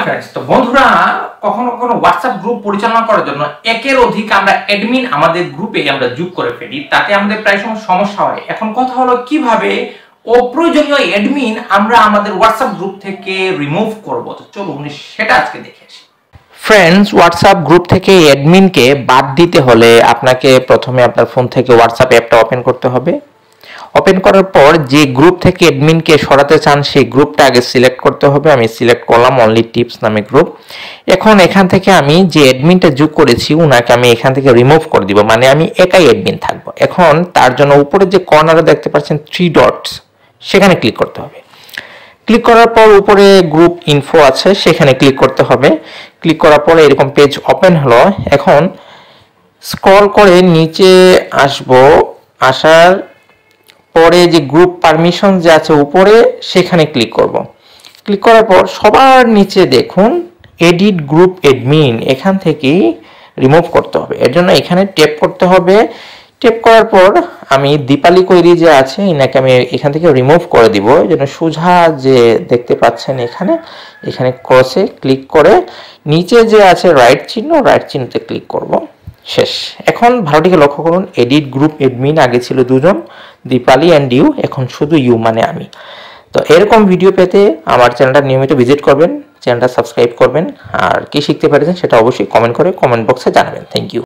Friends, তো বন্ধুরা কখনো কখনো হোয়াটসঅ্যাপ গ্রুপ পরিচালনা করার জন্য একের অধিক আমরা অ্যাডমিন আমাদের গ্রুপে আমরা যোগ করে ফেলি, তাতে আমাদের প্রায় সময় সমস্যা হয়। এখন কথা হলো কিভাবে অপ্রয়োজনীয় অ্যাডমিন আমরা আমাদের হোয়াটসঅ্যাপ গ্রুপ থেকে রিমুভ করব। তো চলুন সেটা আজকে দেখে আসি। ফ্রেন্ডস, হোয়াটসঅ্যাপ গ্রুপ থেকে অ্যাডমিনকে বাদ দিতে হলে আপনাকে প্রথমে আপনার ফোন থেকে হোয়াটসঅ্যাপ অ্যাপটা ওপেন করতে হবে। ওপেন করার পর যে গ্রুপ থেকে অ্যাডমিনকে সরাতে চান সেই গ্রুপটা আগে সিলেক্ট করতে হবে। আমি সিলেক্ট করলাম অনলি টিপস নামে গ্রুপ। এখন এখান থেকে আমি যে অ্যাডমিনটা যোগ করেছি ওনাকে আমি এখান থেকে রিমুভ করে দিব, মানে আমি একাই অ্যাডমিন থাকবো। এখন তার জন্য উপরে যে কর্নারে দেখতে পাচ্ছেন 3 ডটস, সেখানে ক্লিক করতে হবে। ক্লিক করার পর উপরে গ্রুপ ইনফো আছে, সেখানে ক্লিক করতে হবে। ক্লিক করার পরে এরকম পেজ ওপেন হলো। এখন স্ক্রল করে নিচে আসব, আসার পরে যে গ্রুপ পারমিশন যে আছে উপরে সেখানে ক্লিক করব। ক্লিক করার পর সবার নিচে দেখুন এডিট গ্রুপ অ্যাডমিন, এখান থেকেই রিমুভ করতে হবে। এর জন্য এখানে ট্যাপ করতে হবে। ট্যাপ করার পর আমি দীপালি কৈরি যে আছে এনাকে আমি এখান থেকে রিমুভ করে দিব। এই জন্য সোজা যে দেখতে পাচ্ছেন এখানে ক্রসে ক্লিক করে নিচে যে আছে রাইট চিহ্নতে ক্লিক করব। শেষ। এখন ভালোটিকে লক্ষ্য করুন, এডিট গ্রুপ অ্যাডমিন আগে ছিল 2 জন, দীপালি অ্যান্ড ইউ, এখন শুধু ইউ মানে আমি। তো এরকম ভিডিও পেতে আমার চ্যানেলটা নিয়মিত ভিজিট করবেন, চ্যানেলটা সাবস্ক্রাইব করবেন, আর কি শিখতে পেরেছেন সেটা অবশ্যই কমেন্ট বক্সে জানাবেন। Thank you.